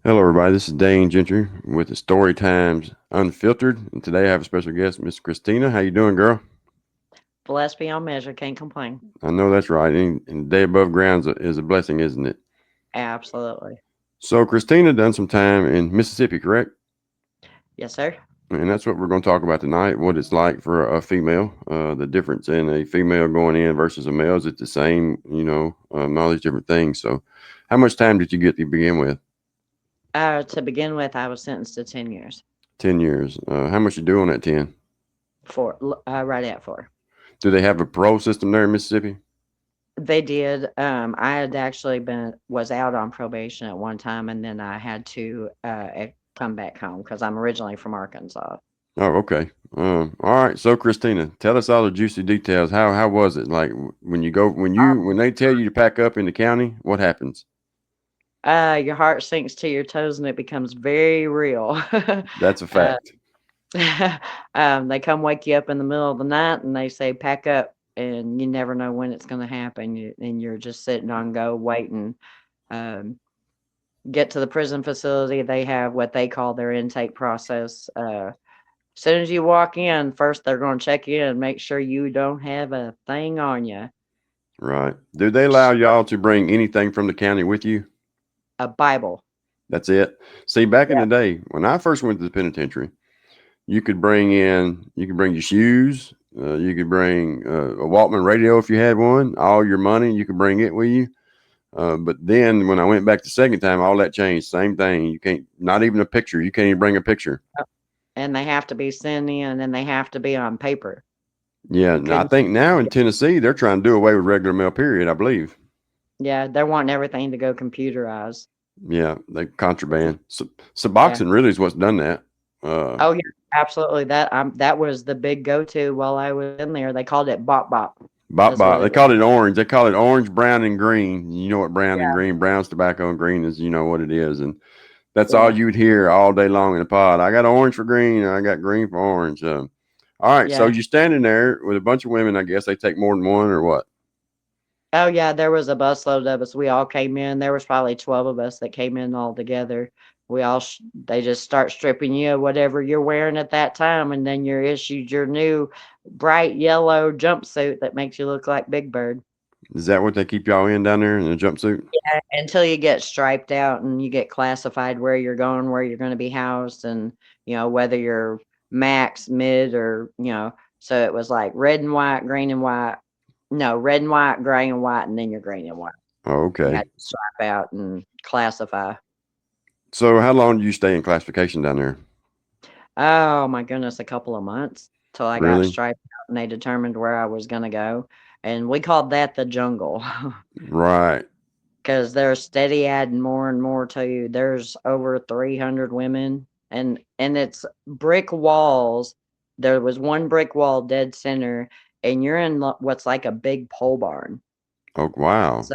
Hello, everybody. This is Dane Gentry with the Story Times Unfiltered, and today I have a special guest, Miss Christina. How you doing, girl? Blessed beyond measure, can't complain. I know that's right. And the day above ground is a blessing, isn't it? Absolutely. So, Christina done some time in Mississippi, correct? Yes, sir. And that's what we're going to talk about tonight. What it's like for a female, the difference in a female going in versus a male. Is it the same? All these different things. So, how much time did you get to begin with? To begin with, I was sentenced to 10 years 10 years. How much you do on that 10? for right at 4. Do they have a parole system there in Mississippi? They did. I had actually was out on probation at one time, and then I had to come back home because I'm originally from Arkansas. Oh, okay. All right. So, Christina, tell us all the juicy details. How was it? Like when you go when they tell you to pack up in the county, what happens? Your heart sinks to your toes, and it becomes very real. That's a uh, fact. they come wake you up in the middle of the night and they say pack up, and you never know when it's going to happen. And you're just sitting on go waiting. Um, get to the prison facility. They have what they call their intake process. As soon as you walk in, first they're going to check you and make sure you don't have a thing on you. Right. Do they allow y'all to bring anything from the county with you? A Bible. That's it. See, back in Yeah. the day when I first went to the penitentiary, you could bring your shoes, you could bring a Walkman radio if you had one, all your money, you could bring it with you. But then when I went back the second time, all that changed. Same thing. You can't, not even a picture. You can't even bring a picture. And they have to be sent in and they have to be on paper. Yeah. You And I couldn't. think now in Tennessee, they're trying to do away with regular mail, period, I believe. Yeah, they're wanting everything to go computerized. Yeah. They contraband. So, Yeah. Suboxone really is what's done that. Uh, Oh, yeah, absolutely. That was the big go-to while I was in there. They called it Bop Bop. Bop Is what bop. They it was. call it orange. They call it orange, brown, and green. You know what brown and Yeah, green? Brown's tobacco and green is, you know what it is. And that's all yeah, you'd hear all day long in the pod. I got orange for green. I got green for orange. All right. So yeah. you're standing there with a bunch of women. I guess they take more than one or what? Oh, yeah, there was a busload of us. We all came in. There was probably 12 of us that came in all together. They just start stripping you of whatever you're wearing at that time, and then you're issued your new bright yellow jumpsuit that makes you look like Big Bird. Is that what they keep y'all in down there in a jumpsuit? Until you get striped out and you get classified where you're going, where you're going to be housed, and whether you're max, mid, or So it was like red and white, green and white. No, red and white, gray and white, and then you're green and white. Oh, You okay. had to stripe out and classify. So how long do you stay in classification down there? Oh my goodness, a couple of months till I got Really? striped out and they determined where I was going to go, and we called that the jungle. Right. 'Cause they're steady adding more and more to you. There's over 300 women, and it's brick walls. There was one brick wall dead center, and you're in what's like a big pole barn. Oh, wow. So,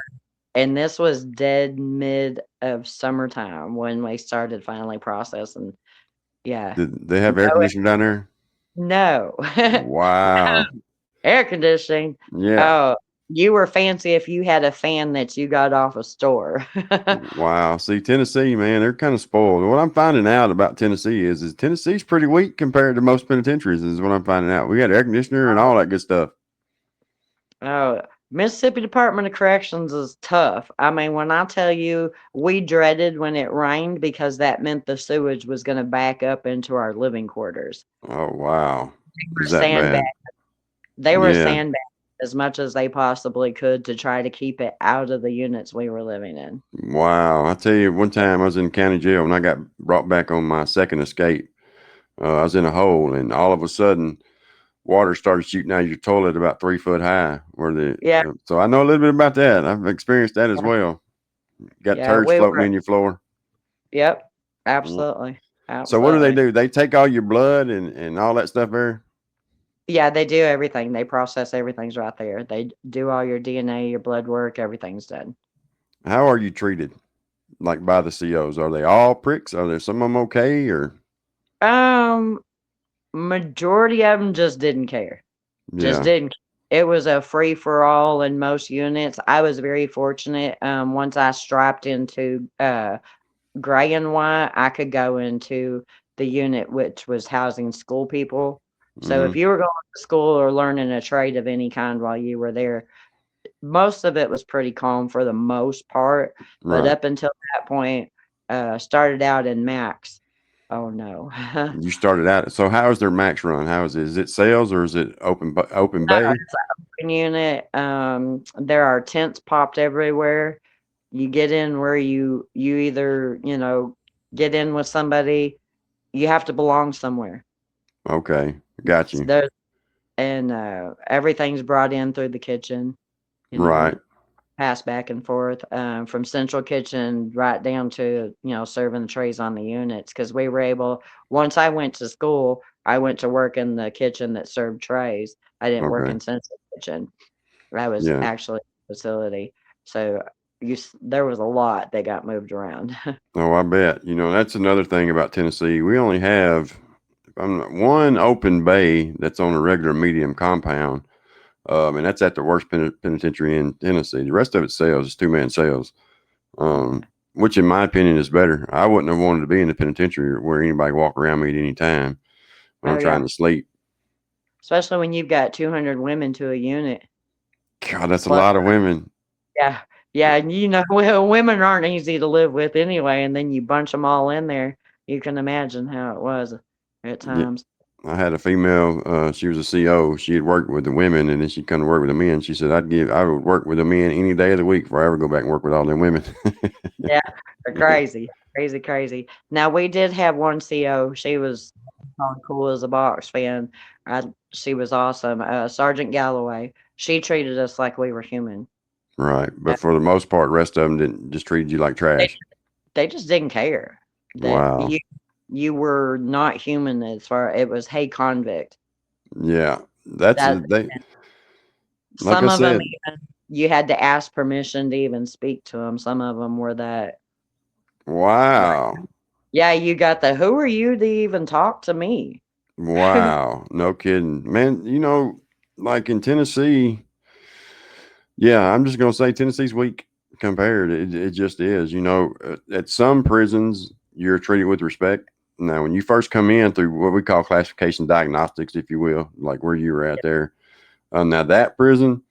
and this was dead mid of summertime when we started finally processing. Yeah. Did they have air No, conditioning down there? no. Wow. Air conditioning. Yeah. Oh, you were fancy if you had a fan that you got off a store. Wow. See, Tennessee, man, they're kind of spoiled. What I'm finding out about Tennessee is Tennessee's pretty weak compared to most penitentiaries, is what I'm finding out. We got air conditioner and all that good stuff. Oh, Mississippi Department of Corrections is tough. I mean, when I tell you we dreaded when it rained because that meant the sewage was going to back up into our living quarters. Oh, wow. They were Is that sandbag. bad? They were Yeah. sandbagging as much as they possibly could to try to keep it out of the units we were living in. Wow. I tell you, one time I was in county jail and I got brought back on my second escape. I was in a hole and all of a sudden, water started shooting out of your toilet about 3 foot high. Yeah, So I know a little bit about that. I've experienced that as well. Got yeah, turds we floating were. in your floor. Yep, Mm. absolutely, So what do they absolutely. do? They take all your blood and all that stuff there. Yeah, they do everything. They process everything's right there. They do all your DNA, your blood work, everything's done. How are you treated? Like by the COs? Are they all pricks? Are there some of them okay? Or Um, Majority of them just didn't care. Just yeah, didn't. It was a free for all in most units. I was very fortunate. Once I striped into gray and white, I could go into the unit which was housing school people. So if Mm-hmm. you were going to school or learning a trade of any kind while you were there, most of it was pretty calm for the most part. But Right. up until that point, started out in Max. Oh no. You started out. So how is their max run? How is it? Is it sales or is it open No, bay? it's an open unit. There are tents popped everywhere. You get in where you either, get in with somebody, you have to belong somewhere. Okay, got So you. there and everything's brought in through the kitchen, you know, Right. passed back and forth, from central kitchen right down to, serving the trays on the units. Because we were able, once I went to school, I went to work in the kitchen that served trays. I didn't work Okay. in central kitchen. I was Yeah. actually in the facility. So there was a lot that got moved around. Oh, I bet. That's another thing about Tennessee. We only have one open bay that's on a regular medium compound, and that's at the worst penitentiary in Tennessee. The rest of it sales, it's two-man sales, which in my opinion is better. I wouldn't have wanted to be in the penitentiary where anybody walk around me at any time when Oh I'm trying yeah, to sleep. especially when you've got 200 women to a unit. God, that's a Plus, lot of women. yeah, yeah, and well, women aren't easy to live with anyway, and then you bunch them all in there. You can imagine how it was at Yeah. times. I had a female. She was a CO. She had worked with the women, and then she come to work with the men. She said, I would work with the men any day of the week before I ever go back and work with all them women." Yeah, they're crazy, crazy, crazy. Now we did have one CO. She was cool as a box fan. I, she was awesome. Sergeant Galloway. She treated us like we were human. Right, Uh, but for the most part, the rest of them didn't just treated you like they trash. they just didn't care that Wow. you were not human as far it was, hey, convict. Yeah, that's That they. Like I some of them said, even you had to ask permission to even speak to them. Some of them were that like, wow, yeah, you got the who are you to even talk to me? wow, no kidding, man. Like in Tennessee, yeah, I'm just gonna say Tennessee's weak compared. It just is. At some prisons you're treated with respect. Now, when you first come in through what we call classification diagnostics, if you will, like where you were at there, now that prison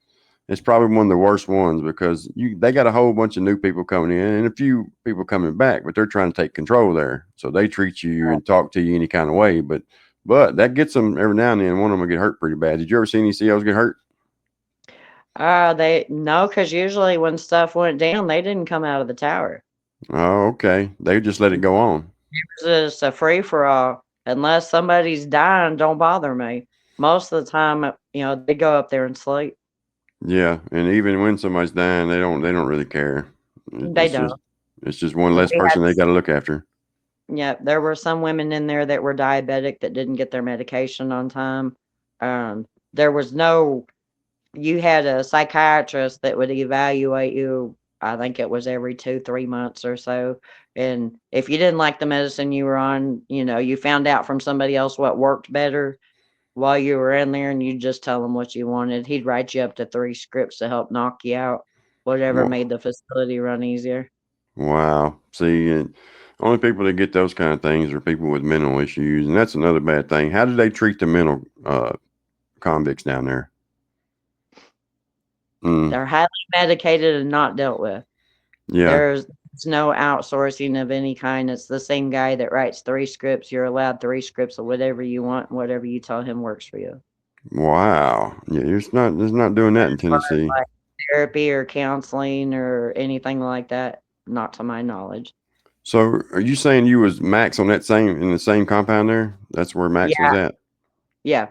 is probably one of the worst ones because they got a whole bunch of new people coming in and a few people coming back, but they're trying to take control there, so they treat you and talk to you any kind of way. But that gets them every now and then. One of them will get hurt pretty bad. Did you ever see any COs get hurt? They no, because usually when stuff went down, they didn't come out of the tower. Oh, okay. They just let it go on. It was just a free for all. Unless somebody's dying, don't bother me. Most of the time, they go up there and sleep. Yeah, and even when somebody's dying, they don't really care. They It's don't. just it's just one less We had, person they got to look after. yeah, there were some women in there that were diabetic that didn't get their medication on time. There was no, you had a psychiatrist that would evaluate you. I think it was every 2, 3 months or so. And if you didn't like the medicine you were on, you found out from somebody else what worked better while you were in there, and you just tell him what you wanted. He'd write you up to 3 scripts to help knock you out, whatever Wa- made the facility run easier. Wow. See, only people that get those kind of things are people with mental issues, and that's another bad thing. How do they treat the mental convicts down there? Mm, They're highly medicated and not dealt with. yeah. There's no outsourcing of any kind. It's the same guy that writes 3 scripts. You're allowed 3 scripts of whatever you want, and whatever you tell him works for you. Wow. Yeah, it's not doing that in As far as, Tennessee. like, therapy or counseling or anything like that, not to my knowledge. So, are you saying you was Max on that same in the same compound there? That's where Max was Yeah, at. yeah.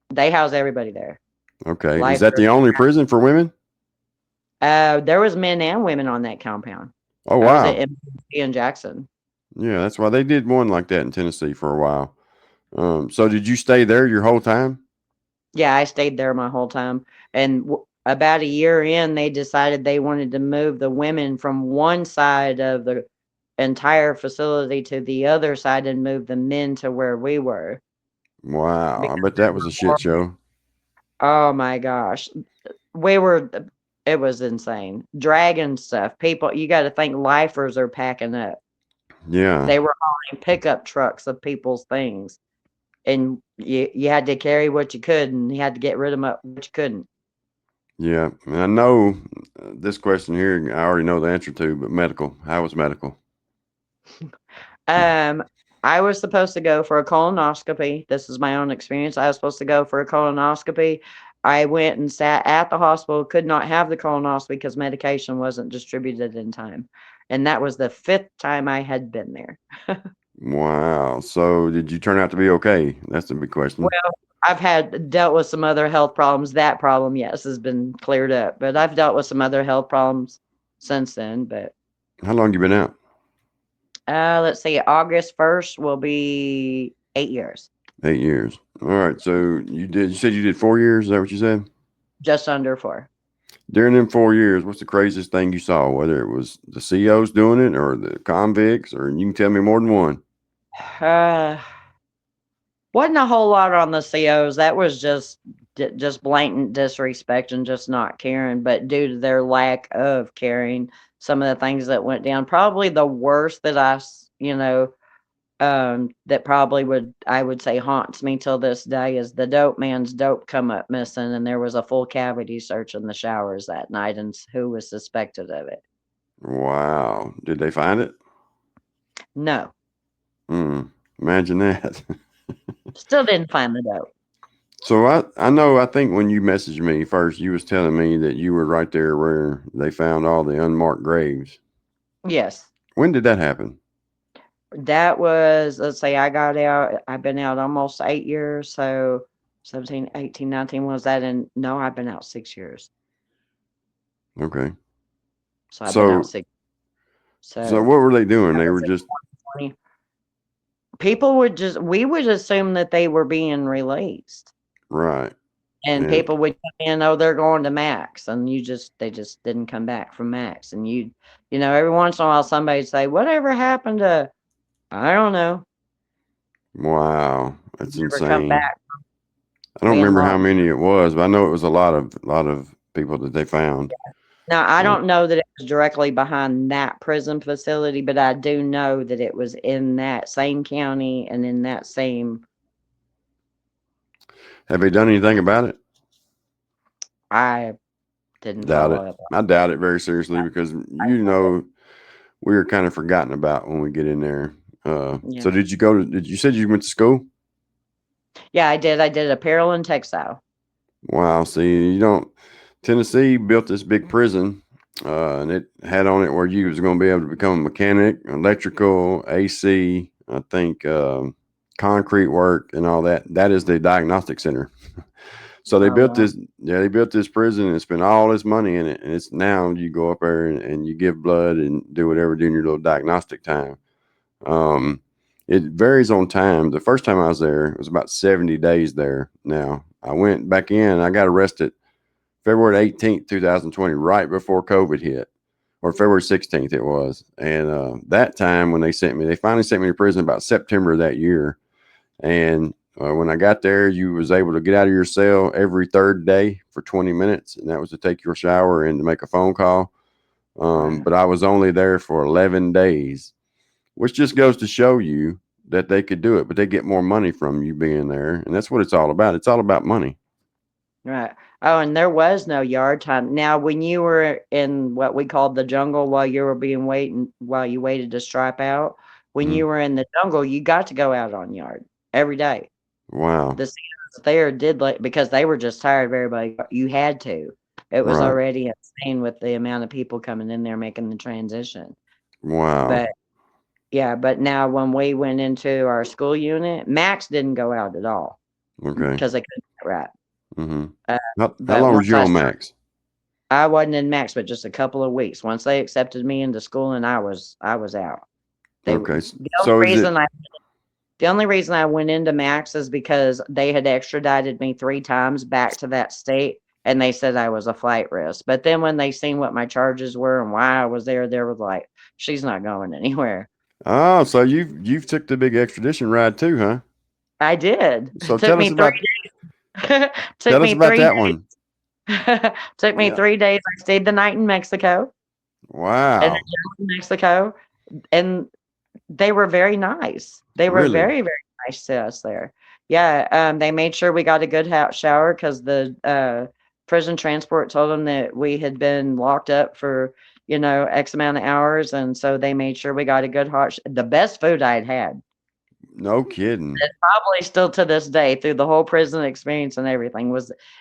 They house everybody there. Okay. Is that Lifers. the only prison for women? There was men and women on that compound. Oh, That was at wow. MCC in Jackson. Yeah, that's why they did one like that in Tennessee for a while. So did you stay there your whole time? Yeah, I stayed there my whole time. And about a year in, they decided they wanted to move the women from one side of the entire facility to the other side and move the men to where we were. Wow, I Because bet there that was were a shit more. show. Oh my gosh. We were, it was insane. Dragon stuff. People, you got to think lifers are packing up. Yeah. They were hauling pickup trucks of people's things, and you had to carry what you could, and you had to get rid of what you couldn't. Yeah. And I know this question here, I already know the answer to, but medical. How was medical? Um, I was supposed to go for a colonoscopy. This is my own experience. I was supposed to go for a colonoscopy. I went and sat at the hospital, could not have the colonoscopy because medication wasn't distributed in time. And that was the fifth time I had been there. Wow. So did you turn out to be okay? That's the big question. Well, I've had dealt with some other health problems. That problem, yes, has been cleared up, but I've dealt with some other health problems since then. But How long you been out? let's see, August 1st will be 8 years, 8 years. All right. So you said you did 4 years. Is that what you said? just under 4. During them 4 years, what's the craziest thing you saw? Whether it was the COs doing it or the convicts, or you can tell me more than one. Uh, wasn't a whole lot on the COs. That was just blatant disrespect and just not caring. But due to their lack of caring, some of the things that went down, probably the worst that that probably I would say haunts me till this day is the dope man's dope come up missing, and there was a full cavity search in the showers that night, and who was suspected of it? Wow. Did they find it? No, Hmm. Imagine that. still didn't find the dope. So I know, I think when you messaged me first, you was telling me that you were right there where they found all the unmarked graves. Yes. When did that happen? That was, let's say I got out, I've been out almost 8 years. So 17, 18, 19, was that in? No, I've been out 6 years. Okay. So I've been out So 6. so So what were they doing? that They was were in just 2020. We would assume that they were being released. right. And And people would come in, oh, they're going to Max. And they just didn't come back from Max. And every once in a while somebody'd say, whatever happened to, I don't know, wow, that's never come insane. back I don't being remember how lost. many it was, but I know it was a lot of people that they found. Now, I Uh, don't know that it was directly behind that prison facility, but I do know that it was in that same county and in that same. have they done anything about it? I didn't Doubt follow it. up. I doubt it very seriously because we are kind of forgotten about when we get in there. Yeah, So did you said you went to school? yeah, I did. I did apparel and textile. Wow. See, you don't. Tennessee built this big prison, and it had on it where you was going to be able to become a mechanic, electrical, AC, I think, concrete work, and all that. That is the diagnostic center. So they Oh built wow, this. Yeah, they built this prison and spent all this money in it, and it's now you go up there and you give blood and do whatever during your little diagnostic time. Um, it varies on time. The first time I was there, it was about 70 days there. Now I went back in. I got arrested February 18th, 2020, right before COVID hit, or February 16th it was. And that time when they finally sent me to prison about September of that year. And when I got there, you was able to get out of your cell every third day for 20 minutes, and that was to take your shower and to make a phone call. wow, But I was only there for 11 days, which just goes to show you that they could do it, but they get more money from you being there. And that's what it's all about. It's all about money. right. Oh, and there was no yard time. Now, when you were in what we called the jungle while you waited to stripe out, when Mm. you were in the jungle, you got to go out on yard every day. Wow. The seniors there did because they were just tired of everybody. You had to. It was Right. already insane with the amount of people coming in there making the transition. Wow. But yeah, but now when we went into our school unit, Max didn't go out at all Okay. because they couldn't get right. Mm-hmm. Uh, How but long was once you on Max? I wasn't in Max, but just a couple of weeks. Once they accepted me into school, and I was out. Okay. The only So is it? reason I The only reason I went into Max is because they had extradited me 3 times back to that state, and they said I was a flight risk. But then when they seen what my charges were and why I was there, they were like, "She's not going anywhere." Oh, so you've took the big extradition ride too, huh? I did. So tell us about Took tell us me about 3 that one. days. Took me Yeah. 3 days. I stayed the night in Mexico, and then Wow. down in Mexico, and They were very nice. They were Really? very, very nice to us there. Yeah, they made sure we got a good hot shower because the prison transport told them that we had been locked up for, X amount of hours, and so they made sure we got a good the best food I'd had. No kidding. It's probably still to this day through the whole prison experience and everything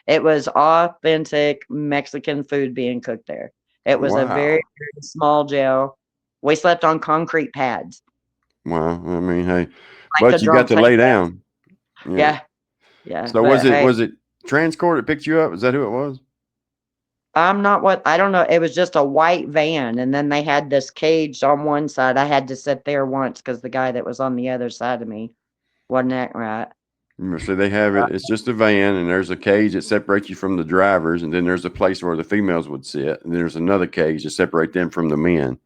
it was authentic Mexican food being cooked there. It was a very, Wow. very small jail. We slept on concrete pads, Wow. I mean, hey, like the but you got drunk to take lay baths. down. Yeah. Yeah, yeah, So was but it hey, was it Transcorp that picked you up? Is that who it was? I don't know, it was just a white van, and then they had this cage on one side. I had to sit there once because the guy that was on the other side of me wasn't acting right. So they have it. It's just a van, and there's a cage that separates you from the drivers, and then there's a place where the females would sit, and there's another cage to separate them from the men.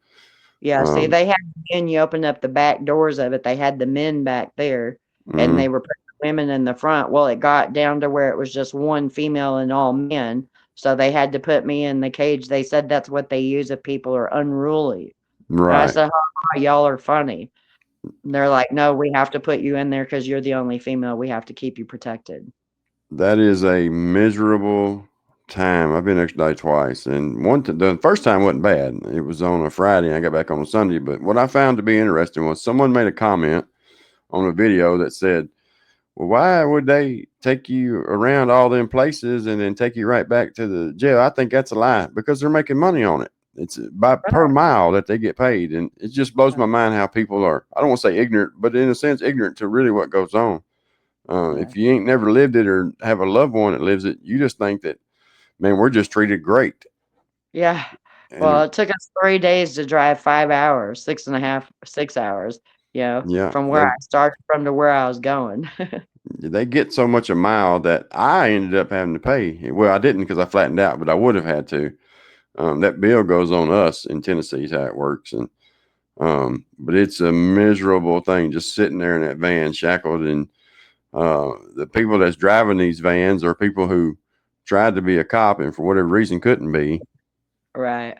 Yeah, see, Um, they had men, you opened up the back doors of it, they had the men back there, and they mhm. were putting the women in the front. Well, it got down to where it was just one female and all men, so they had to put me in the cage. They said that's what they use if people are unruly. And I Right. said, "Ha ha, y'all are funny." And they're like, "No, we have to put you in there because 'cause you're the only female. We have to keep you protected." That is a miserable time. I've been extradited twice, and the first time wasn't bad. It was on a Friday, and I got back on a Sunday. But what I found to be interesting was someone made a comment on a video that said, "Well, why would they take you around all them places and then take you right back to the jail?" I think that's a lie because they're making money on it. It's by per Right, mile that they get paid, and it just blows yeah, my mind how people are. I don't want to say ignorant, but in a sense, ignorant to really what goes on. yeah. If you ain't never lived it or have a loved one that lives it, you just think that, man, we're just treated great. Yeah. Well, And it took us 3 days to drive 5 hours, 6 and a half, 6 hours, yeah, from where I started from to where I was going. they get so much a mile that I ended up having to pay. Well, I didn't because I flattened out, but I would have had to. That bill goes on us in Tennessee is how it works. And but it's a miserable thing just sitting there in that van shackled. And the people that's driving these vans are people who tried to be a cop and for whatever reason couldn't be. Right.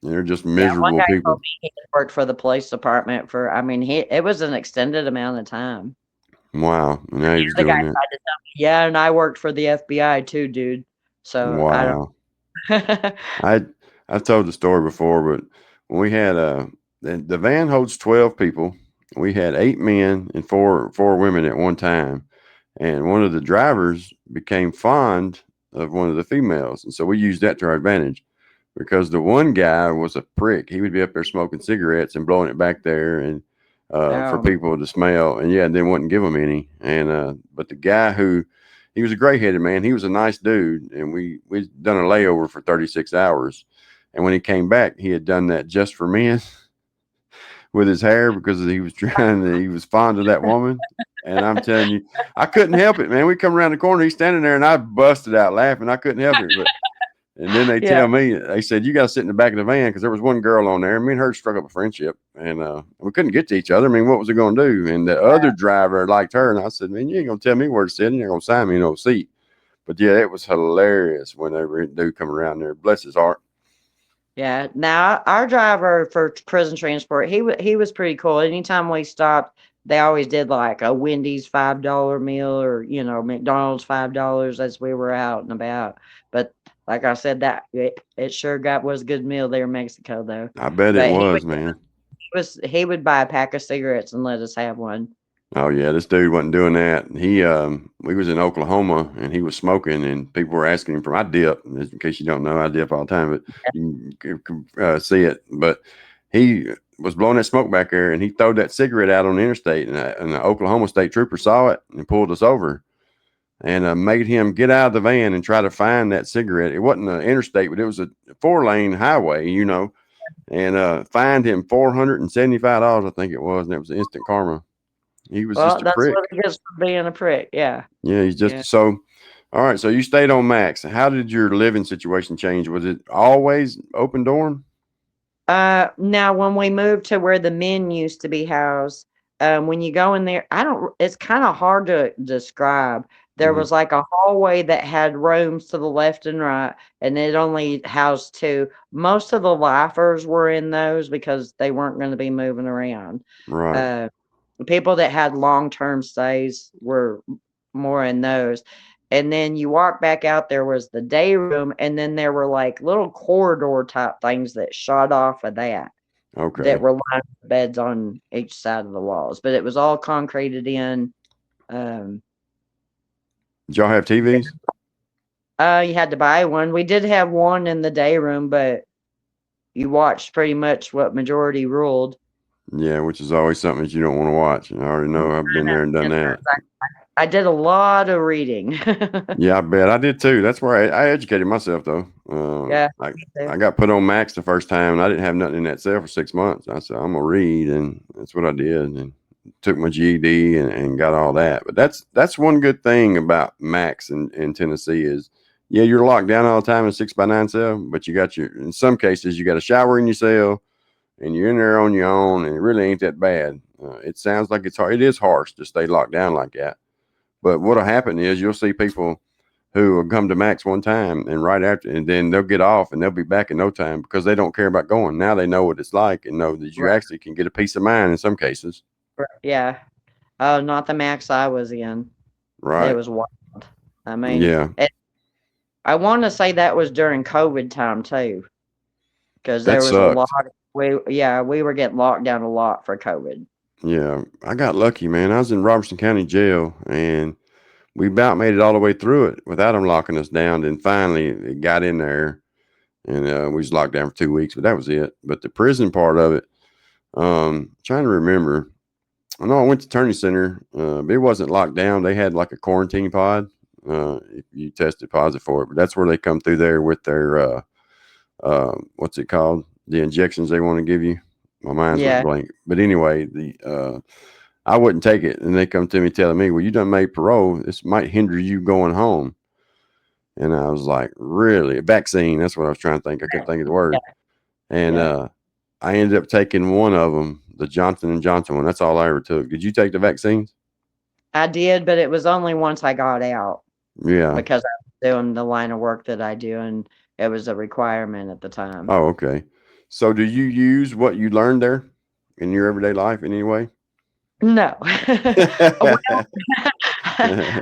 And they're just Yeah, one miserable guy told people. me he had worked for the police department for I mean, he it was an extended amount of time. Wow. And now he was The other guy doing that. tried to tell me, "Yeah, and I worked for the FBI too, dude." So, I don't Wow. I I've told the story before, but when we had the van holds 12 people. We had 8 men and four women at one time, and one of the drivers became fond of one of the females, and so we used that to our advantage because the one guy was a prick. He would be up there smoking cigarettes and blowing it back there, and for Oh, people to smell, and yeah, they wouldn't give them any. And but the guy who he was a gray headed man. He was a nice dude, and we'd done a layover for 36 hours. And when he came back, he had done that just for men with his hair because he was fond of that woman. And I'm telling you, I couldn't help it, man. We come around the corner, he's standing there, and I busted out laughing. I couldn't help it, but and then they yeah, tell me, they said, you got to sit in the back of the van because there was one girl on there. Me and her struck up a friendship and we couldn't get to each other. I mean, what was it going to do? And the other driver liked her. And I said, man, you ain't going to tell me where to sit. You ain't going to sign me no seat. But yeah, it was hilarious whenever it do come around there. Bless his heart. yeah. Now, our driver for prison transport, he was pretty cool. Anytime we stopped, they always did, like, a Wendy's $5 meal or, McDonald's $5 as we were out and about. But like I said, that it sure got was a good meal there in Mexico, though. I bet it But was, man. he would buy a pack of cigarettes and let us have one. Oh yeah, this dude wasn't doing that. He we was in Oklahoma and he was smoking and people were asking him for my dip. In case you don't know, I dip all the time, but you can see it. But he was blowing that smoke back there and he threw that cigarette out on the interstate and the Oklahoma state trooper saw it and pulled us over and made him get out of the van and try to find that cigarette. It wasn't an interstate, but it was a 4-lane highway, and fined him $475, I think it was, and it was instant karma. He was just Well, a that's what prick. it gets for being a prick, yeah, Yeah, he's just yeah. so. All right, so you stayed on Max. How did your living situation change? Was it always open door? Now when we moved to where the men used to be housed, when you go in there, I don't it's kinda hard to describe. There was like a hallway that had rooms to the left and right, and it only housed two. Most of the lifers were in those because they weren't going to be moving around. Right. Uh, People that had long-term stays were more in those. And then you walk back out, there was the day room, and then there were like little corridor type things that shot off of that Okay. were lined with beds on each side of the walls. But it was all concreted in. Um, Did y'all have TVs? you had to buy one. We did have one in the day room, but you watched pretty much what majority ruled. Yeah, which is always something that you don't want to watch. And I already know I've been there and done that. I did a lot of reading. Yeah, I bet I did too. That's where I educated myself though. Yeah, I me too. I got put on Max the first time, and I didn't have nothing in that cell for 6 months. I said I'm gonna read, and that's what I did, and took my GED and got all that. But that's one good thing about Max in Tennessee is, yeah, you're locked down all the time in a 6x9 cell, but you got in some cases you got a shower in your cell, and you're in there on your own, and it really ain't that bad. It sounds like it's hard. It is harsh to stay locked down like that. But what'll happen is you'll see people who will come to Max one time and right after, and then they'll get off and they'll be back in no time because they don't care about going. Now they know what it's like and know that you Right, actually can get a peace of mind in some cases. right. Yeah. Oh, not the max I was in. It Right. was wild. I mean, Yeah. I want to say that was during COVID time too, because That there was a lot. sucked. We were getting locked down a lot for COVID. Yeah. I got lucky, man. I was in Robertson County Jail and we about made it all the way through it without them locking us down. Then finally it got in there and we was locked down for 2 weeks, but that was it. But the prison part of it, trying to remember, I know I went to Attorney Center, but it wasn't locked down. They had like a quarantine pod if you tested positive for it. But that's where they come through there with their what's it called? The injections they want to give you. My mind's went Yeah, blank. But anyway, the I wouldn't take it, and they come to me telling me, "Well, you done made parole. This might hinder you going home." And I was like, "Really? A vaccine?" That's what I was trying to think. I couldn't think of the yeah, word. And yeah. I ended up taking one of them, the Johnson and Johnson one. That's all I ever took. Did you take the vaccines? I did, but it was only once I got out Yeah. because I was doing the line of work that I do, and it was a requirement at the time. Oh, okay. So do you use what you learned there in your everyday life in any way? No. Well,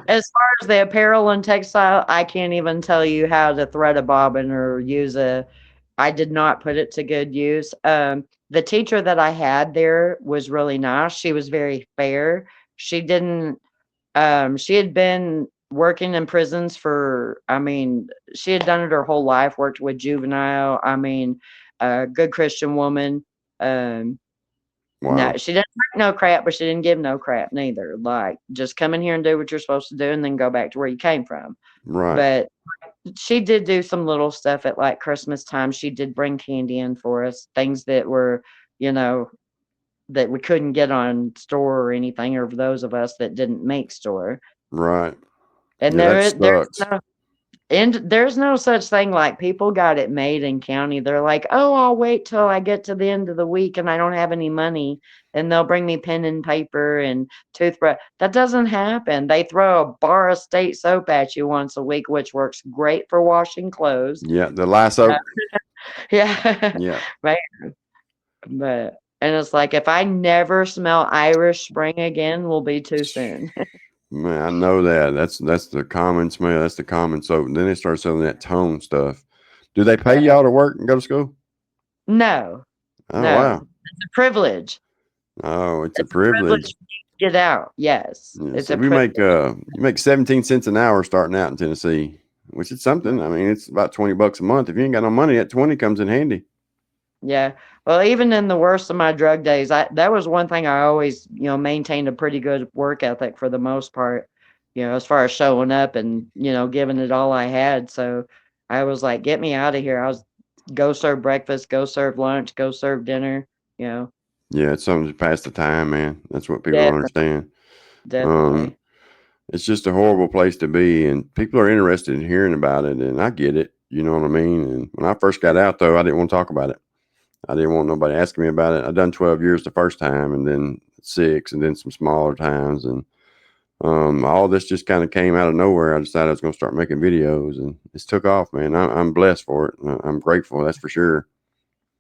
as far as the apparel and textile, I can't even tell you how to thread a bobbin or use a. I did not put it to good use. The teacher that I had there was really nice. She was very fair. She didn't. She had been working in prisons for. I mean, she had done it her whole life. Worked with juvenile. I mean, a good Christian woman. Um, no, Wow. she didn't take no crap, but she didn't give no crap neither. Like, just come in here and do what you're supposed to do and then go back to where you came from. Right. But she did do some little stuff at like Christmas time. She did bring candy in for us, things that were, you know, that we couldn't get on store or anything, or for those of us that didn't make store. Right. And Yeah, that there's sucks. no and there's no such thing like people got it made in county. They're like, "Oh, I'll wait till I get to the end of the week and I don't have any money, and they'll bring me pen and paper and toothbrush." That doesn't happen. They throw a bar of state soap at you once a week, which works great for washing clothes. Yeah, the last soap. Yeah, Yeah. right. But and it's like if I never smell Irish Spring again, will be too soon. Man, I know that. That's the common smell. That's the common soap. And then they start selling that tone stuff. Do they pay Yeah. y'all to work and go to school? No, Oh no, wow. it's a privilege. Oh, it's a It's a privilege privilege. for you to get out. Yes, Yeah, it's see, a we privilege. make you make 17 cents an hour starting out in Tennessee, which is something. I mean, it's about $20 a month. If you ain't got no money, that 20 comes in handy. Yeah. Well, even in the worst of my drug days, I that was one thing I always, maintained a pretty good work ethic for the most part, as far as showing up and, giving it all I had. So I was like, get me out of here. I was go serve breakfast, go serve lunch, go serve dinner, you know. Yeah, it's something to pass the time, man. That's what people don't Definitely, understand. Um, definitely. it's just a horrible place to be, and people are interested in hearing about it, and I get it. You know what I mean? And when I first got out, though, I didn't want to talk about it. I didn't want nobody asking me about it. I done 12 years the first time, and then 6, and then some smaller times, and All this just kind of came out of nowhere. I decided I was going to start making videos, and it's took off, man. I'm blessed for it. I'm grateful, that's for sure.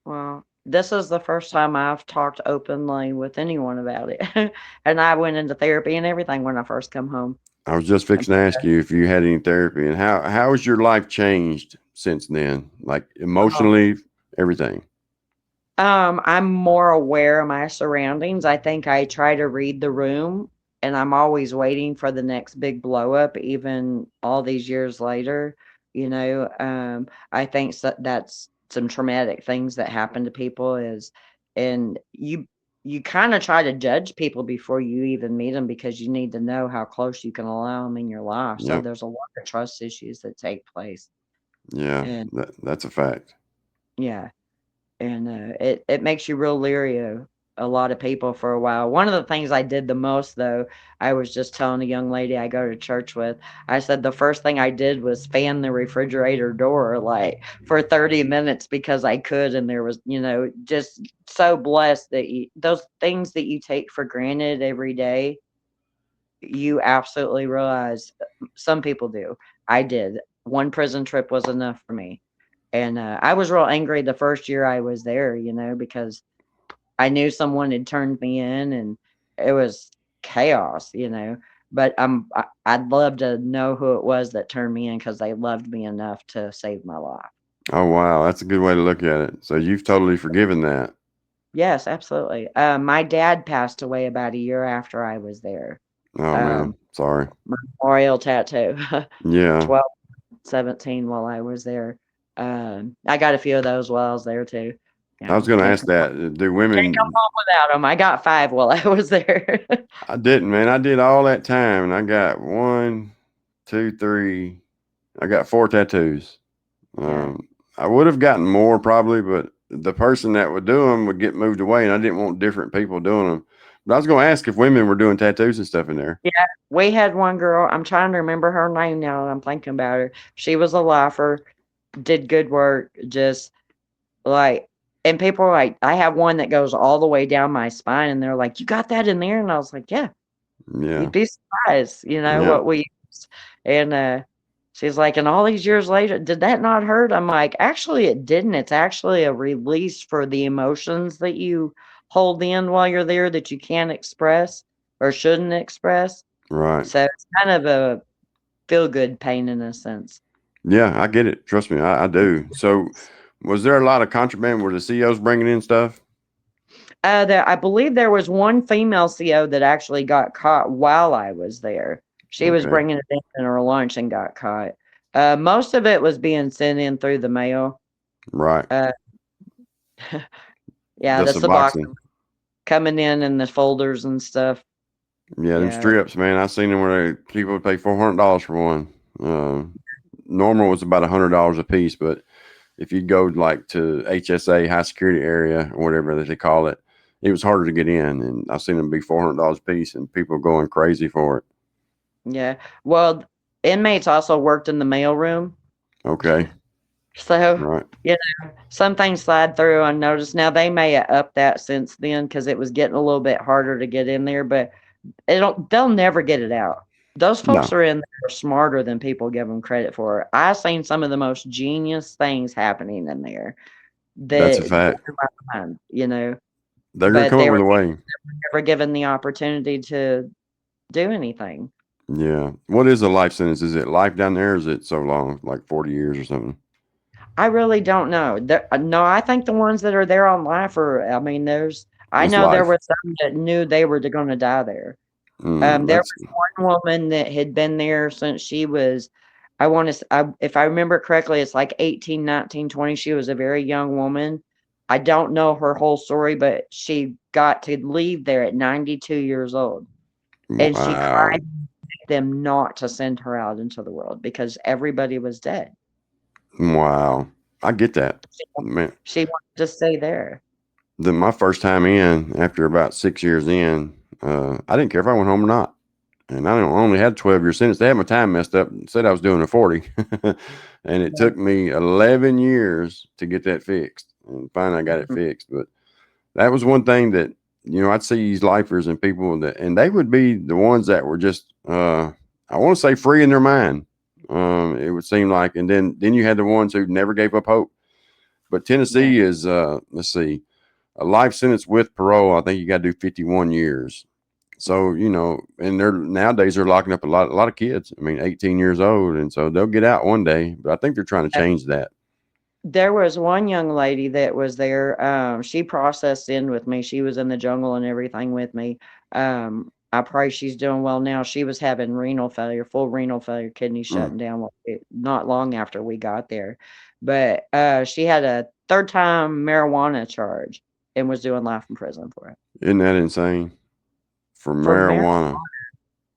Well, this is the first time I've talked openly with anyone about it. And I went into therapy and everything when I first come home. I was just Um, fixing to ask you if you had any therapy, and how has your life changed since then? Like emotionally, everything. I'm more aware of my surroundings. I think I try to read the room, and I'm always waiting for the next big blow up, even all these years later. I think that's some traumatic things that happen to people and you kind of try to judge people before you even meet them because you need to know how close you can allow them in your life. So Yep. there's a lot of trust issues that take place, Yeah, and that's a fact. yeah. And it makes you real leery of a lot of people for a while. One of the things I did the most, though, I was just telling a young lady I go to church with, I said the first thing I did was fan the refrigerator door, like, for 30 minutes because I could, and there was, just so blessed that those things that you take for granted every day, you absolutely realize some people do. I did. One prison trip was enough for me. And I was real angry the first year I was there, because I knew someone had turned me in and it was chaos. But I'd love to know who it was that turned me in because they loved me enough to save my life. Oh wow, that's a good way to look at it. So you've totally forgiven that. Yes, absolutely. My dad passed away about a year after I was there. Oh Um, man, sorry. my memorial tattoo, Yeah, 12, 17 while I was there. I got a few of those while I was there too. I was going to Can't ask come that. Do can't come women? home without them. I got 5 while I was there. I didn't, man. I did all that time, and I got one, two, three. I got four tattoos. Yeah. I would have gotten more probably, but the person that would do them would get moved away, and I didn't want different people doing them. But I was going to ask if women were doing tattoos and stuff in there. Yeah, we had one girl, I'm trying to remember her name now that I'm thinking about her. She was a lifer, did good work, just, like and people are like I have one that goes all the way down my spine, and they're like, "You got that in there?" And I was like, "Yeah, Yeah, you'd be surprised, yeah, what we used." And, she's like, "And all these years later, did that not hurt?" I'm like, "Actually, it didn't. It's actually a release for the emotions that you hold in while you're there that you can't express or shouldn't express." right. So it's kind of a feel-good pain in a sense. Yeah, I get it. Trust me, I do. So, was there a lot of contraband? Were the CEOs bringing in stuff? I believe there was one female CO that actually got caught while I was there. She was Okay, bringing it in her lunch and got caught. Most of it was being sent in through the mail. right. Uh, yeah, The that's the box Suboxone. coming in the folders and stuff. Yeah, them Yeah, strips, man. I seen them where people would pay $400 for one. Uh, Normal was about $100 a piece, but if you go like to HSA, high security area or whatever that they call it, it was harder to get in, and I've seen them be $400 a piece, and people going crazy for it. yeah. Well, inmates also worked in the mail room, Okay, so right. some things slide through unnoticed. Now they may have upped that since then because it was getting a little bit harder to get in there, but they'll never get it out. Those folks No, are in there smarter than people give them credit for. I've seen some of the most genius things happening in there that's a that blew fact. my mind. They're gonna But come up they with were a way. never given the opportunity to do anything. Yeah. What is a life sentence? Is it life down there, or is it so long, like 40 years or something? I really don't know. No, I think the ones that are there on life are, I mean, I It's know there life. were some that knew they were going to die there. There That's was one woman that had been there since she was, I want to, if I remember correctly, it's like 18, 19, 20. She was a very young woman. I don't know her whole story, but she got to leave there at 92 years old. And she wow. cried them not to send her out into the world because everybody was dead. Wow. I get that. She, Man, she wanted to stay there. my first time in, after about 6 years in, I didn't care if I went home or not. And I only had 12-year sentence. They had my time messed up and said I was doing a 40. And it Yeah. took me 11 years to get that fixed. And finally I got it Mhm. fixed. But that was one thing that I'd see these lifers and people and they would be the ones that were just, I want to say free in their mind. It would seem like, and then you had the ones who never gave up hope. But Yeah. Tennessee is, let's see, a life sentence with parole. I think you got to do 51 years. So, and they're nowadays they're locking up a lot of kids. I mean, 18 years old, and so they'll get out one day. But I think they're trying to change that. There was one young lady that was there, she processed in with me, she was in the jungle and everything with me. I pray she's doing well now. She was having renal failure, full renal failure, kidneys Mm. shutting down not long after we got there. But, she had a 3rd time marijuana charge and was doing life in prison for it. Isn't that insane? For For mar marijuana,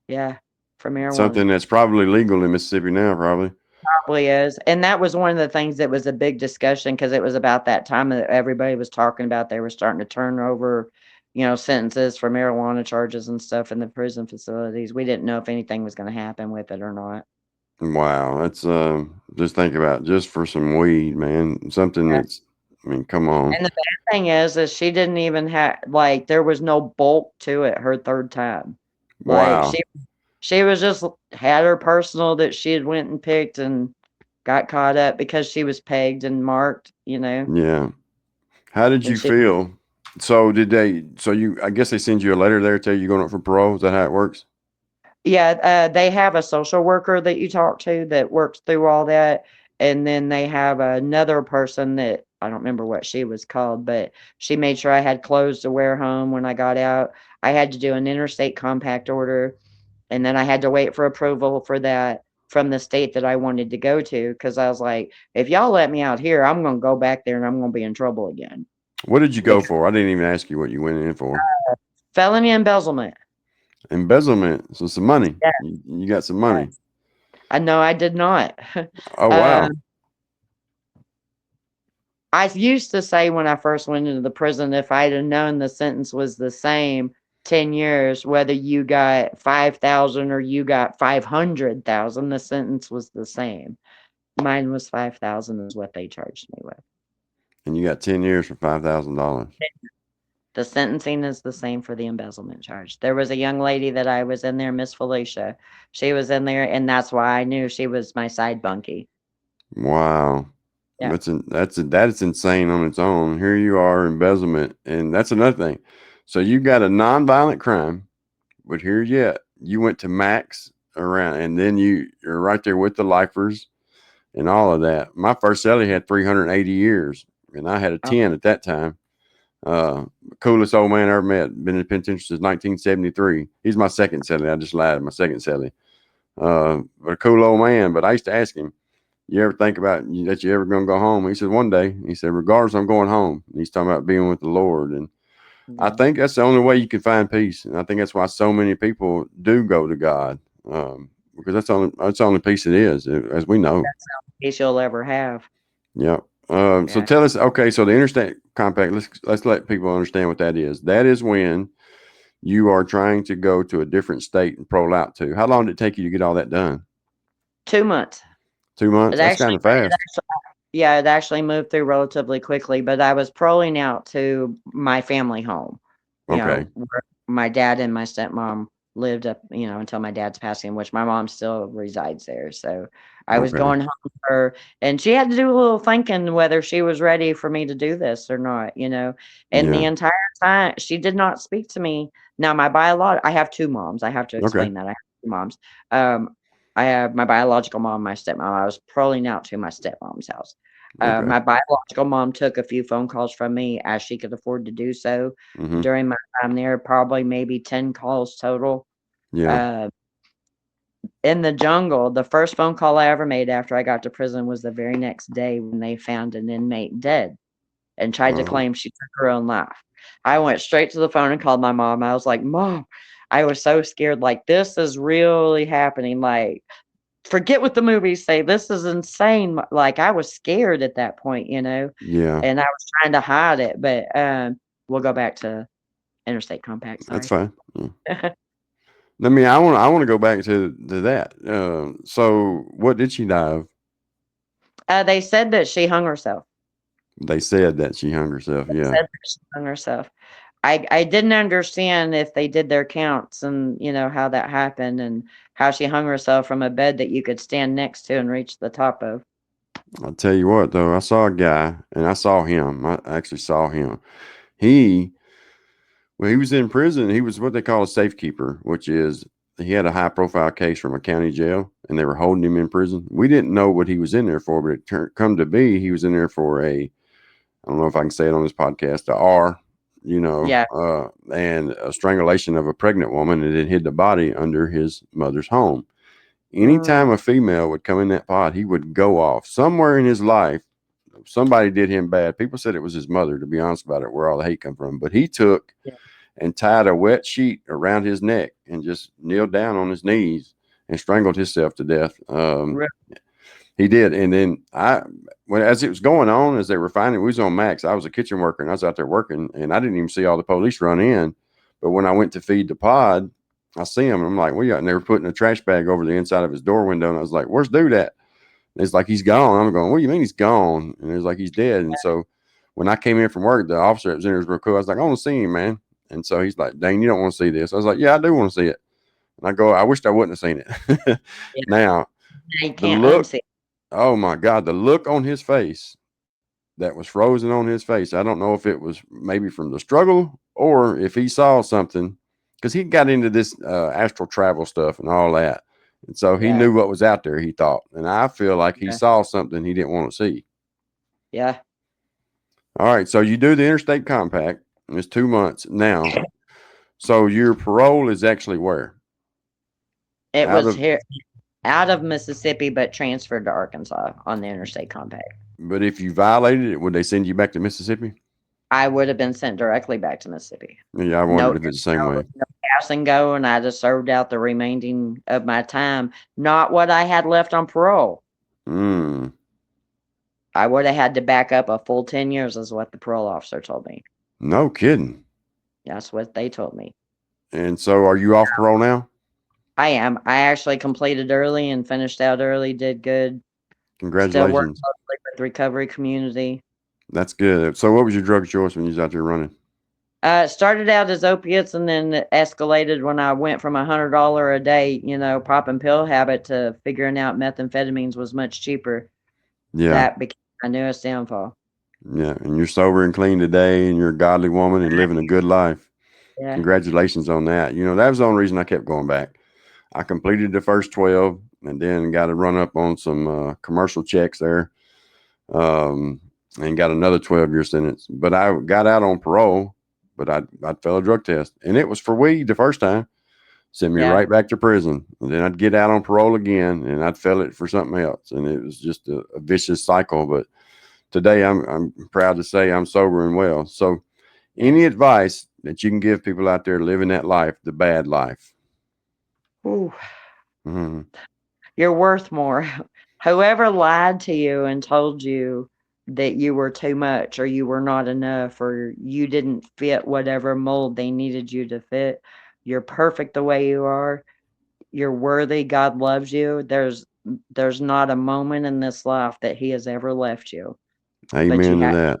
Yeah, for marijuana. something that's probably legal in Mississippi now, probably. Probably is, and that was one of the things that was a big discussion because it was about that time that everybody was talking about they were starting to turn over, sentences for marijuana charges and stuff in the prison facilities. We didn't know if anything was gonna happen with it or not. Wow, that's just think about just for some weed, man. Something Yeah, that's, I mean, come on. and the bad thing is she didn't even have like, there was no bulk to it her 3rd time. Like, Wow. she was just had her personal that she had went and picked and got caught up because she was pegged and marked, Yeah. How did and you she feel? So I guess they send you a letter there tell you going up for parole. Is that how it works? Yeah, they have a social worker that you talk to that works through all that, and then they have another person that I don't remember what she was called, but she made sure I had clothes to wear home when I got out. I had to do an interstate compact order, and then I had to wait for approval for that from the state that I wanted to go to because I was like, if y'all let me out here, I'm gonna go back there and I'm gonna be in trouble again. What did you go Because for? I didn't even ask you what you went in for. felony embezzlement. Embezzlement. So some money. Yeah, You got some yeah. money. I know I did not. Oh uh, wow. I used to say when I first went into the prison, if I'd have known the sentence was the same, 10 years, whether you got 5,000 or you got 500,000, the sentence was the same. Mine was 5,000 is what they charged me with. And you got 10 years for $5,000. The sentencing is the same for the embezzlement charge. There was a young lady that I was in there, Miss Felicia. She was in there, and that's why I knew she was my side bunkie. Wow. Yeah. That is insane on its own. Here you are, embezzlement, and that's another thing. So you got a nonviolent crime, but here yet you went to max around, and then you're right there with the lifers and all of that. My first cellie had 380 years, and I had a Oh, 10 at that time. Uh, Coolest old man I ever met. Been in the penitentiary since 1973. He's my second cellie. I just lied. My second cellie. But a cool old man. But I used to ask him, "You ever think about that you ever gonna go home?" He said, "One day." He said, "Regardless, I'm going home." And he's talking about being with the Lord, and I yeah. think that's the only way you can find peace. And I think that's why so many people do go to God, because that's the only peace it is, as we know. That's the only peace you'll ever have. Yeah. So Yeah. tell us, okay. So the interstate compact. Let's let people understand what that is. That is when you are trying to go to a different state and parole out to. How long did it take you to get all that done? 2 months. 2 months. It That's kind actually of fast. Yeah, it actually moved through relatively quickly, but I was paroling out to my family home, Okay. where my dad and my stepmom lived up, until my dad's passing, which my mom still resides there. So I was Okay. going home with her, and she had to do a little thinking whether she was ready for me to do this or not. And the Yeah. entire time, she did not speak to me. Now, I have two moms. I have to Okay. explain that. I have two moms. Um, I have my biological mom, my stepmom. I was paroling out to my stepmom's house. Okay. My biological mom took a few phone calls from me as she could afford to do so Mm-hmm. during my time there, probably maybe 10 calls total. Yeah. Uh, in the jungle, the first phone call I ever made after I got to prison was the very next day when they found an inmate dead and tried to Oh. claim she took her own life. I went straight to the phone and called my mom. I was like, Mom, I was so scared. Like, this is really happening. Like, forget what the movies say. This is insane. Like, I was scared at that point, Yeah. and I was trying to hide it. But we'll go back to interstate compact. That's Sorry. fine. Yeah. I want to go back to that. So what did she die of? They said that she hung herself. They said that she hung herself. Yeah. Said that she hung herself. I didn't understand if they did their counts and, how that happened and how she hung herself from a bed that you could stand next to and reach the top of. I'll tell you what, though, I saw a guy, and I saw him. I actually saw him. He, when he was in prison, he was what they call a safekeeper, which is he had a high profile case from a county jail, and they were holding him in prison. We didn't know what he was in there for, but come to be, he was in there for I don't know if I can say it on this podcast, a R, Yeah. and a strangulation of a pregnant woman, and then hid the body under his mother's home. Anytime Mm, a female would come in that pod, he would go off. Somewhere in his life, somebody did him bad. People said it was his mother, to be honest about it, where all the hate come from. But he took yeah. and tied a wet sheet around his neck and just kneeled down on his knees and strangled himself to death. Re- He did. And then as it was going on, as they were finding, we was on Max. I was a kitchen worker and I was out there working and I didn't even see all the police run in. But when I went to feed the pod, I see them. And I'm like, and they were putting a trash bag over the inside of his door window. And I was like, where's dude at? And it's like, he's gone. I'm going, what do you mean he's gone? And it's like, he's dead. And so when I came in from work, the officer that was in there was real cool. I was like, I want to see him, man. And so he's like, dang, you don't want to see this. I was like, yeah, I do want to see it. And I go, I wished I wouldn't have seen it. Yeah. Now, You the can't look, unsee. oh my God, the look on his face that was frozen on his face. I don't know if it was maybe from the struggle or if he saw something because he got into this astral travel stuff and all that. And so he Yeah. knew what was out there, he thought. And I feel like he Yeah. saw something he didn't want to see. Yeah. All right. So you do the interstate compact. It's 2 months. Now, so your parole is actually where? It Out was of, here out of Mississippi, but transferred to Arkansas on the interstate compact. but if you violated it, would they send you back to Mississippi? I would have been sent directly back to Mississippi. Yeah, I No, wondered if it's the same way. no pass and go, and I just served out the remaining of my time. Not what I had left on parole. Mm, I would have had to back up a full 10 years, is what the parole officer told me. no kidding. That's what they told me. And so are you off parole now? I am. I actually completed early and finished out early, did good. Still work Congratulations. closely with the recovery community. That's good. So what was your drug choice when you was out there running? It started out as opiates and then it escalated when I went from $100 a day, popping pill habit to figuring out methamphetamines was much cheaper. Yeah. That became my newest downfall. Yeah. And you're sober and clean today and you're a godly woman and living a good life. Yeah. Congratulations on that. That was the only reason I kept going back. I completed the first 12 and then got to run up on some commercial checks there and got another 12-year sentence. But I got out on parole, but I'd fail a drug test. And it was for weed the first time. Send me Yeah. right back to prison. And then I'd get out on parole again and I'd fail it for something else. And it was just a vicious cycle. But today I'm proud to say I'm sober and well. So any advice that you can give people out there living that life, the bad life? Ooh, Mm-hmm. you're worth more. Whoever lied to you and told you that you were too much or you were not enough or you didn't fit whatever mold they needed you to fit, you're perfect the way you are. You're worthy. God loves you. There's not a moment in this life that he has ever left you. But you Amen to have to that.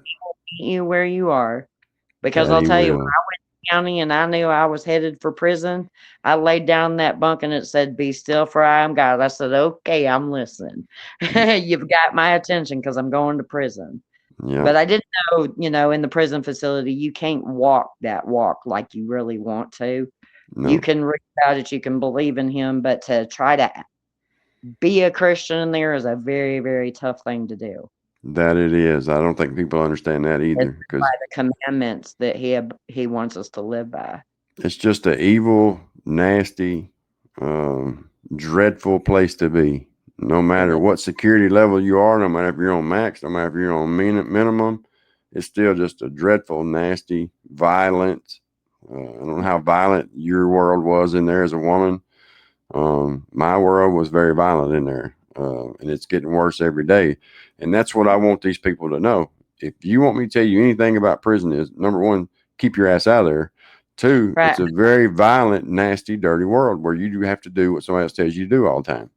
meet you where you are. Because That I'll he tell you, when will. I went to county and I knew I was headed for prison, I laid down in that bunk and it said, "Be still, for I am God." I said, "Okay, I'm listening. You've got my attention because I'm going to prison." Yeah. But I didn't know, in the prison facility, you can't walk that walk like you really want to. You No, can read about it, you can believe in him, but to try to be a Christian in there is a very, very tough thing to do. that it is. I don't think people understand that It's either by because the commandments that he wants us to live by. it's just an evil, nasty, dreadful place to be. No It matter is. what security level you are, no matter if you're on max, no matter if you're on minimum, it's still just a dreadful, nasty, violent. I don't know how violent your world was in there as a woman. My world was very violent in there, and it's getting worse every day. And that's what I want these people to know. If you want me to tell you anything about prison, is number one, keep your ass out of there. Two, Right. it's a very violent, nasty, dirty world where you do have to do what somebody else tells you to do all the time.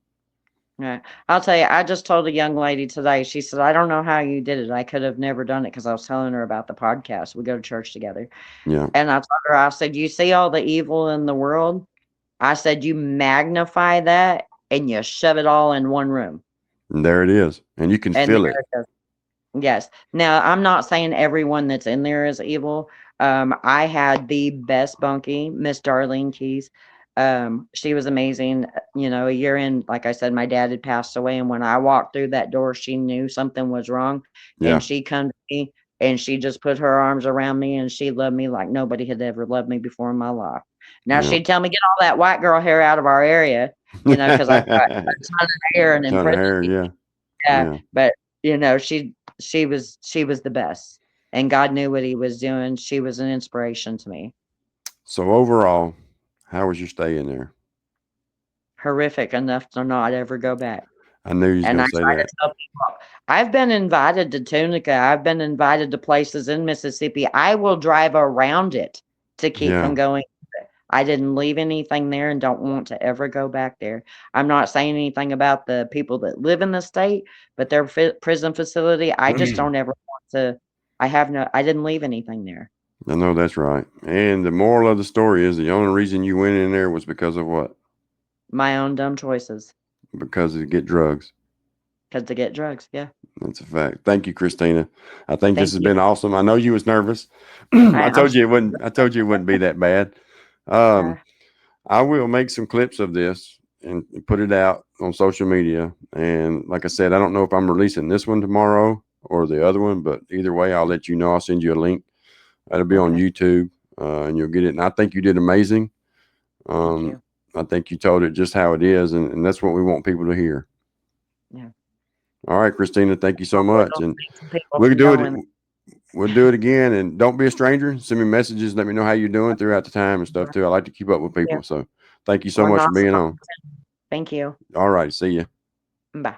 Yeah. I'll tell you, I just told a young lady today, she said, I don't know how you did it. I could have never done it because I was telling her about the podcast. We go to church together. Yeah, And I told her, I said, you see all the evil in the world? I said, you magnify that and you shove it all in one room. and there it is, and you can And feel it. there it is. Yes. Now, I'm not saying everyone that's in there is evil. I had the best bunkie, Miss Darlene Keys. She was amazing. A year in, like I said, my dad had passed away, and when I walked through that door, she knew something was wrong, and Yeah, she come to me and she just put her arms around me, and she loved me like nobody had ever loved me before in my life. Now yeah. she'd tell me, "Get all that white girl hair out of our area," because I've got a ton of hair and in Ton of prison. hair. Yeah, Yeah, yeah. but, she was the best, and God knew what he was doing. She was an inspiration to me. So overall, how was your stay in there? Horrific enough to not ever go back, I knew you was and gonna I say try to that. tell people, I've been invited to Tunica, I've been invited to places in Mississippi. I will drive around it to keep from Yeah. going. I didn't leave anything there and don't want to ever go back there. I'm not saying anything about the people that live in the state, but their prison facility, I just don't ever want to. I didn't leave anything there. I know that's right. And the moral of the story is the only reason you went in there was because of what? My own dumb choices Because to get drugs. because to get drugs. Yeah. That's a fact. Thank you, Christina. I think this Thank has you. been awesome. I know you was nervous. I I'm told you it wouldn't. I told you it wouldn't be that bad. uh, Um, I will make some clips of this and put it out on social media. And like I said, I don't know if I'm releasing this one tomorrow or the other one, but either way, I'll let you know. I'll send you a link. That'll be on okay. YouTube, and you'll get it. And I think you did amazing. Thank Um, you. I think you told it just how it is, and that's what we want people to hear. Yeah. All right, Christina, thank you so Hopefully much. it'll And save some people we'll from do it. going. We'll do it again. And don't be a stranger. Send me messages. Let me know how you're doing throughout the time and stuff too. I like to keep up with Yeah. people. So thank you so Well, much for nice being on. talking. Thank you. All right. See you. Bye.